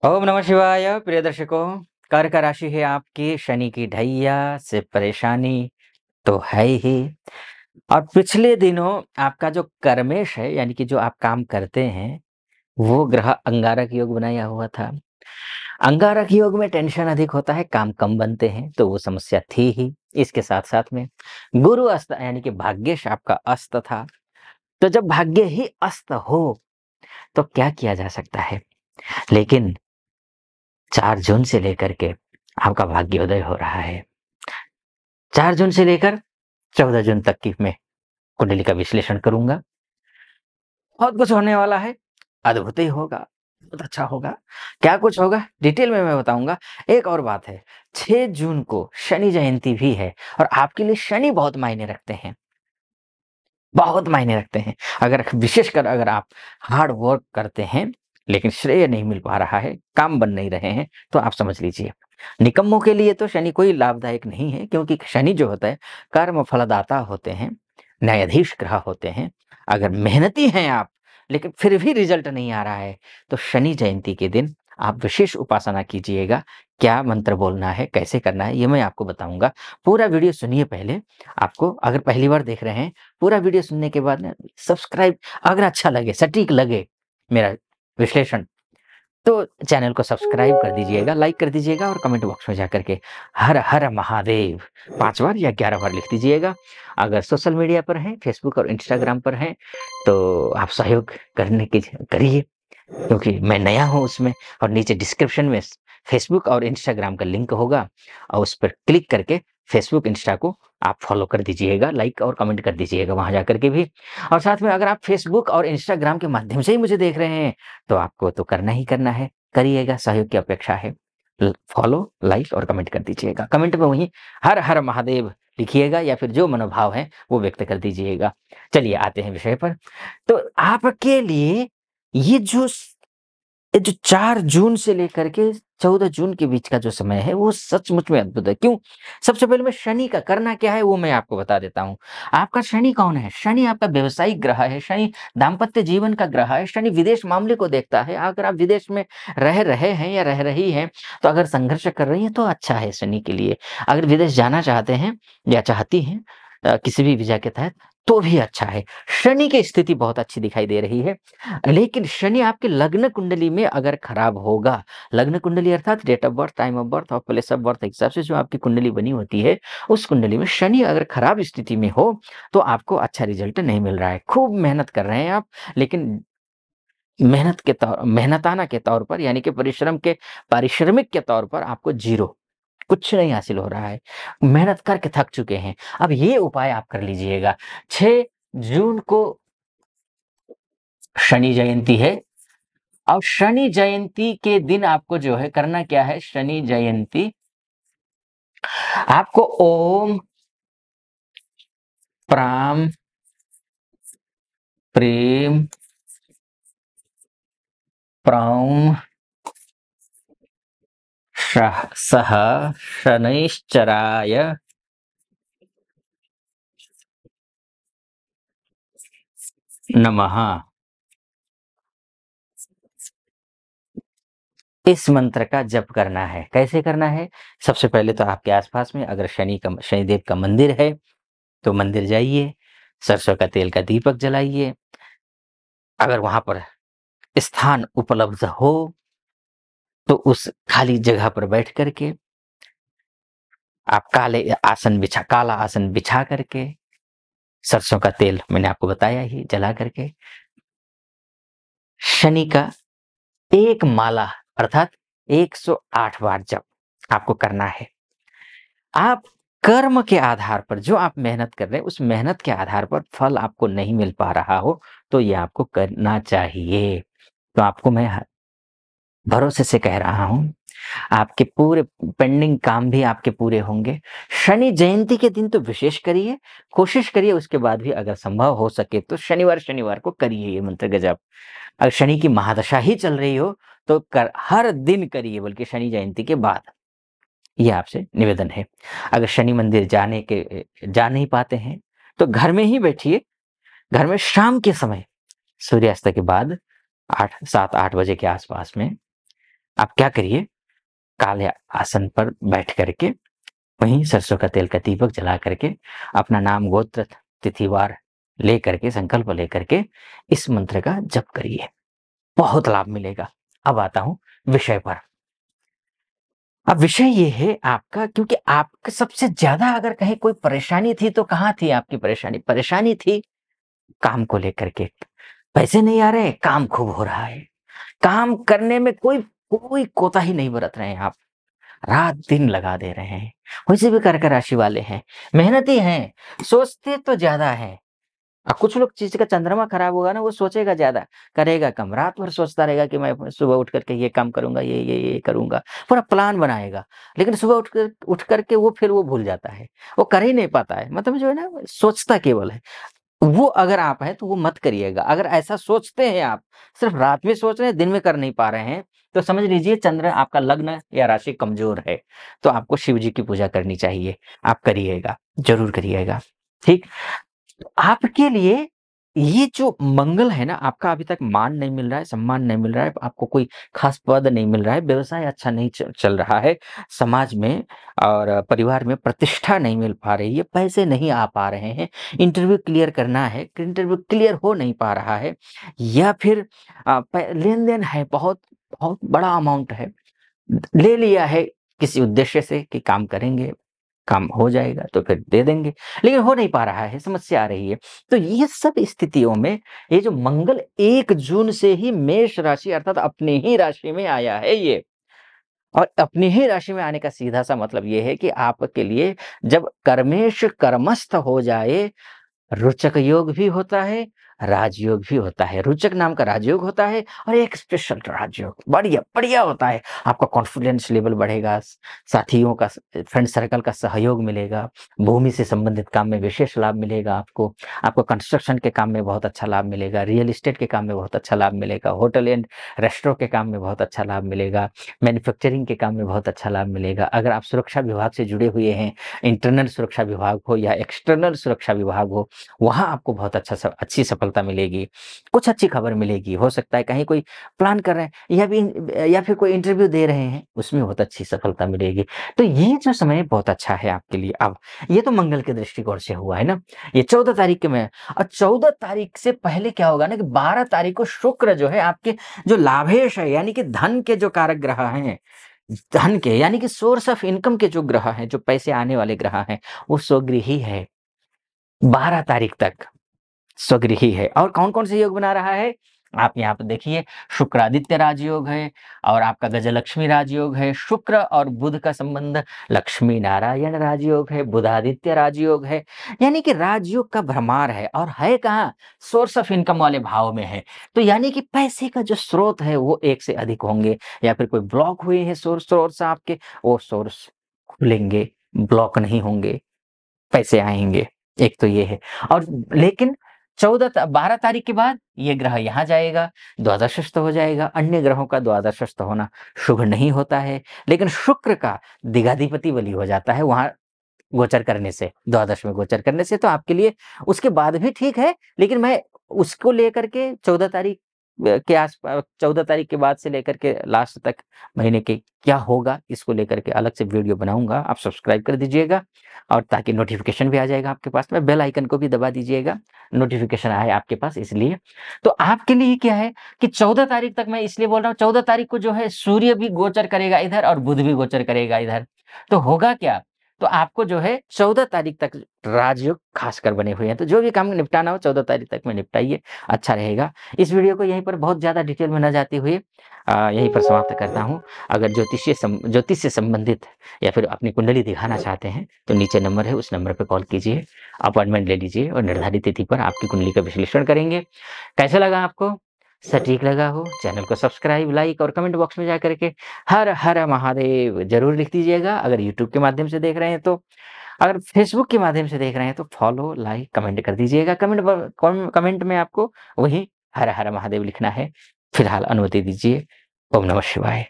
ओम नमः शिवाय। प्रिय दर्शकों, कर्क राशि है आपकी, शनि की ढैया से परेशानी तो है ही। और पिछले दिनों आपका जो कर्मेश है, यानी कि जो आप काम करते हैं, वो ग्रह अंगारक योग बनाया हुआ था। अंगारक योग में टेंशन अधिक होता है, काम कम बनते हैं, तो वो समस्या थी ही। इसके साथ साथ में गुरु अस्त यानी कि भाग्येश आपका अस्त था। तो जब भाग्य ही अस्त हो तो क्या किया जा सकता है। लेकिन 4 जून से लेकर के आपका भाग्योदय हो रहा है। 4 जून से लेकर 14 जून तक की मैं कुंडली का विश्लेषण करूंगा। बहुत कुछ होने वाला है, अद्भुत ही होगा, बहुत अच्छा होगा। क्या कुछ होगा डिटेल में मैं बताऊंगा। एक और बात है, 6 जून को शनि जयंती भी है और आपके लिए शनि बहुत मायने रखते हैं, बहुत मायने रखते हैं। अगर विशेषकर अगर आप हार्ड वर्क करते हैं लेकिन श्रेय नहीं मिल पा रहा है, काम बन नहीं रहे हैं, तो आप समझ लीजिए निकम्मों के लिए तो शनि कोई लाभदायक नहीं है, क्योंकि शनि जो होता है कर्म फलदाता होते हैं, न्यायाधीश ग्रह होते हैं। अगर मेहनती हैं आप लेकिन फिर भी रिजल्ट नहीं आ रहा है, तो शनि जयंती के दिन आप विशेष उपासना कीजिएगा। क्या मंत्र बोलना है, कैसे करना है, ये मैं आपको बताऊंगा। पूरा वीडियो सुनिए पहले। आपको अगर पहली बार देख रहे हैं, पूरा वीडियो सुनने के बाद ना सब्सक्राइब, अगर अच्छा लगे, सटीक लगे मेरा विश्लेषण, तो चैनल को सब्सक्राइब कर दीजिएगा, लाइक कर दीजिएगा और कमेंट बॉक्स में जाकर के हर हर महादेव 5 बार या 11 बार लिख दीजिएगा। अगर सोशल मीडिया पर हैं, फेसबुक और इंस्टाग्राम पर हैं, तो आप सहयोग करने की करिए, क्योंकि मैं नया हूँ उसमें। और नीचे डिस्क्रिप्शन में फेसबुक और इंस्टाग्राम का लिंक होगा, और उस पर क्लिक करके फेसबुक इंस्टा को आप फॉलो कर दीजिएगा, लाइक और कमेंट कर दीजिएगा वहां जाकर के भी। और साथ में अगर आप फेसबुक और इंस्टाग्राम के माध्यम से ही मुझे देख रहे हैं, तो आपको तो करना ही करना है, करिएगा, सहयोग की अपेक्षा है। फॉलो, लाइक और कमेंट कर दीजिएगा। कमेंट में वही हर हर महादेव लिखिएगा, या फिर जो मनोभाव है वो व्यक्त कर दीजिएगा। चलिए आते हैं विषय पर। तो आपके लिए ये जो 4 जून से लेकर के 14 जून के बीच का जो समय है, वो सचमुच में अद्भुत है। क्यों? सबसे पहले मैं शनि का करना क्या है वो मैं आपको बता देता हूँ। आपका शनि कौन है? शनि आपका व्यावसायिक ग्रह है, शनि दाम्पत्य जीवन का ग्रह है, शनि विदेश मामले को देखता है। अगर आप विदेश में रह रहे हैं या रह रही हैं, तो अगर संघर्ष कर रही हैं तो अच्छा है शनि के लिए। अगर विदेश जाना चाहते हैं या चाहती हैं किसी भी वीज़ा के तहत, तो भी अच्छा है। शनि की स्थिति बहुत अच्छी दिखाई दे रही है। लेकिन शनि आपके लग्न कुंडली में अगर खराब होगा, लग्न कुंडली अर्थात date of birth, time of birth और प्लेस ऑफ बर्थ के हिसाब से जो आपकी कुंडली बनी होती है, उस कुंडली में शनि अगर खराब स्थिति में हो, तो आपको अच्छा रिजल्ट नहीं मिल रहा है। खूब मेहनत कर रहे हैं आप, लेकिन मेहनताना के तौर पर, यानी कि पारिश्रमिक के तौर पर आपको जीरो, कुछ नहीं हासिल हो रहा है। मेहनत करके थक चुके हैं। अब ये उपाय आप कर लीजिएगा। 6 जून को शनि जयंती है, और शनि जयंती के दिन आपको जो है करना क्या है, शनि जयंती आपको ओम प्राम प्रेम प्रौम सह शनैश्चराय नमः, इस मंत्र का जप करना है। कैसे करना है? सबसे पहले तो आपके आसपास में अगर शनिदेव का मंदिर है, तो मंदिर जाइए, सरसों का तेल का दीपक जलाइए। अगर वहां पर स्थान उपलब्ध हो, तो उस खाली जगह पर बैठ करके आप काला आसन बिछा करके, सरसों का तेल मैंने आपको बताया ही जला करके, शनि का एक माला अर्थात 108 बार जप आपको करना है। आप कर्म के आधार पर, जो आप मेहनत कर रहे हैं, उस मेहनत के आधार पर फल आपको नहीं मिल पा रहा हो, तो ये आपको करना चाहिए। तो आपको मैं भरोसे से कह रहा हूँ, आपके पूरे पेंडिंग काम भी आपके पूरे होंगे। शनि जयंती के दिन तो विशेष करिए, कोशिश करिए उसके बाद भी अगर संभव हो सके तो शनिवार शनिवार को करिए ये मंत्र का जप। अगर शनि की महादशा ही चल रही हो, तो हर दिन करिए, बल्कि शनि जयंती के बाद। ये आपसे निवेदन है। अगर शनि मंदिर जा नहीं पाते हैं, तो घर में ही बैठिए। घर में शाम के समय सूर्यास्त के बाद 8 7 8 बजे के आसपास में आप क्या करिए, काले आसन पर बैठ करके वहीं सरसों का तेल का दीपक जला करके अपना नाम, गोत्र, तिथिवार लेकर के, संकल्प लेकर के इस मंत्र का जप करिए, बहुत लाभ मिलेगा। अब आता हूँ विषय पर। अब विषय ये है आपका, क्योंकि आपको सबसे ज़्यादा अगर कहीं कोई परेशानी थी तो कहाँ थी आपकी परेशानी? परेशानी थी काम को लेकर के। पैसे नहीं आ रहे, काम खूब हो रहा है। काम करने में कोई कोई कोताही नहीं बरत रहे हैं आप। रात-दिन लगा दे रहे हैं। वैसे भी कर्क राशि वाले हैं, मेहनती हैं, सोचते तो ज़्यादा हैं। कुछ लोग किसी का चंद्रमा खराब होगा ना, वो सोचेगा ज़्यादा, करेगा कम। रात भर सोचता रहेगा कि मैं सुबह उठ कर के ये काम करूँगा, ये करूँगा, पूरा प्लान बनाएगा। लेकिन सुबह उठ कर के वो भूल जाता है, वो कर ही नहीं पाता है। मतलब जो है ना, सोचता केवल है। वो अगर आप हैं तो वो मत करिएगा। अगर ऐसा सोचते हैं आप, सिर्फ़ रात में सोच रहे हैं, दिन में कर नहीं पा रहे हैं, तो समझ लीजिए चंद्र आपका लग्न या राशि कमज़ोर है। तो आपको शिव जी की पूजा करनी चाहिए। आप करिएगा, ज़रूर करिएगा। ठीक? आपके लिए ये जो मंगल है ना, आपका अभी तक मान नहीं मिल रहा है, सम्मान नहीं मिल रहा है, आपको कोई ख़ास पद नहीं मिल रहा है, व्यवसाय अच्छा नहीं चल रहा है, समाज में और परिवार में प्रतिष्ठा नहीं मिल पा रही है, पैसे नहीं आ पा रहे हैं, इंटरव्यू क्लियर करना है, इंटरव्यू क्लियर हो नहीं पा रहा है, या फिर लेन-देन है, बहुत बहुत बड़ा अमाउंट है, ले लिया है किसी उद्देश्य से कि काम करेंगे, काम हो जाएगा तो फिर दे देंगे, लेकिन हो नहीं पा रहा है, समस्या आ रही है। तो ये सब स्थितियों में ये जो मंगल 1 जून से ही मेष राशि अर्थात अपनी ही राशि में आया है ये, और अपनी ही राशि में आने का सीधा-सा मतलब ये है कि आपके लिए जब कर्मेश कर्मस्थ हो जाए, रोचक योग भी होता है, राजयोग भी होता है। रोचक नाम का राजयोग होता है और एक स्पेशल राजयोग, बढ़िया, बढ़िया होता है। आपका कॉन्फिडेंस लेवल बढ़ेगा, साथियों का फ्रेंड सर्कल का सहयोग मिलेगा, भूमि से संबंधित काम में विशेष लाभ मिलेगा आपको, आपको कंस्ट्रक्शन के काम में बहुत अच्छा लाभ मिलेगा, रियल एस्टेट के काम में बहुत अच्छा लाभ मिलेगा, होटल एंड रेस्टोरेंट के काम में बहुत अच्छा लाभ मिलेगा, मैन्युफैक्चरिंग के काम में बहुत अच्छा लाभ मिलेगा। अगर आप सुरक्षा विभाग से जुड़े हुए हैं, इंटरनल सुरक्षा विभाग हो या एक्सटर्नल सुरक्षा विभाग हो, वहाँ आपको बहुत अच्छी सफलता मिलेगी, कुछ अच्छी खबर मिलेगी। हो सकता है कहीं कोई प्लान कर रहे हैं या फिर कोई इंटरव्यू दे रहे हैं, उसमें बहुत अच्छी सफलता मिलेगी। तो ये जो समय बहुत अच्छा है आपके लिए। अब ये तो मंगल के दृष्टिकोण से हुआ है ना, ये 14 तारीख के में। और 14 तारीख से पहले क्या होगा ना कि 12 तारीख को शुक्र जो है आपके जो लाभेश है, यानी कि धन के जो कारक ग्रह हैं, धन के यानी कि सोर्स ऑफ इनकम के जो ग्रह हैं, जो पैसे आने वाले ग्रह हैं, वो स्वगृही है 12 तारीख तक। स्वगृही है। और कौन-कौन से योग बना रहा है? आप यहाँ पे देखिए, शुक्रादित्य राजयोग है और आपका गजलक्ष्मी राजयोग है। शुक्र और बुध का संबंध लक्ष्मी नारायण राजयोग है, बुधादित्य राजयोग है। यानी कि राजयोग का भ्रमार है और है कहाँ? सोर्स ऑफ इनकम वाले भाव में है। तो यानी कि पैसे का जो स्रोत है वो एक से अधिक होंगे, या फिर कोई ब्लॉक हुए हैं सोर्स आपके, वो सोर्स खुलेंगे, ब्लॉक नहीं होंगे। पैसे आएँगे, एक तो ये है। और लेकिन 12 तारीख के बाद ये ग्रह यहाँ जाएगा, द्वादशस्थ हो जाएगा। अन्य ग्रहों का द्वादशस्थ होना शुभ नहीं होता है, लेकिन शुक्र का दिघाधिपति बलि हो जाता है वहाँ गोचर करने से, द्वादश में गोचर करने से। तो आपके लिए उसके बाद भी ठीक है, लेकिन मैं उसको लेकर के 14 तारीख के 14 तारीख के बाद से लेकर के लास्ट तक महीने के क्या होगा, इसको लेकर के अलग से वीडियो बनाऊँगा। आप सब्सक्राइब कर दीजिएगा और ताकि नोटिफ़िकेशन भी आ जाएगा आपके पास में, बेल आइकन को भी दबा दीजिएगा, नोटिफ़िकेशन आए आपके पास इसलिए। तो आपके लिए क्या है कि 14 तारीख तक, मैं इसलिए बोल रहा हूँ 14 तारीख को जो है सूर्य भी गोचर करेगा इधर और बुध भी गोचर करेगा इधर। तो होगा क्या? तो आपको जो है 14 तारीख तक राजयोग खासकर बने हुए हैं, तो जो भी काम निपटाना हो 14 तारीख तक में निपटाइए, अच्छा रहेगा। इस वीडियो को यहीं पर बहुत ज़्यादा डिटेल में ना जाते हुए यहीं पर समाप्त करता हूँ। अगर ज्योतिष से संबंधित या फिर अपनी कुंडली दिखाना चाहते हैं, तो नीचे नंबर है, उस नंबर पे कॉल कीजिए, अपॉइंटमेंट ले लीजिए और निर्धारित तिथि पर आपकी कुंडली का विश्लेषण करेंगे। कैसा लगा आपको? सटीक लगा हो, चैनल को सब्सक्राइब, लाइक और कमेंट बॉक्स में जाकर के हर हर महादेव ज़रूर लिख दीजिएगा, अगर यूट्यूब के माध्यम से देख रहे हैं तो। अगर फेसबुक के माध्यम से देख रहे हैं तो फॉलो, लाइक, कमेंट कर दीजिएगा। कमेंट में आपको वही हर हर महादेव लिखना है। फिलहाल अनुमति दीजिए। ओम नमः शिवाय।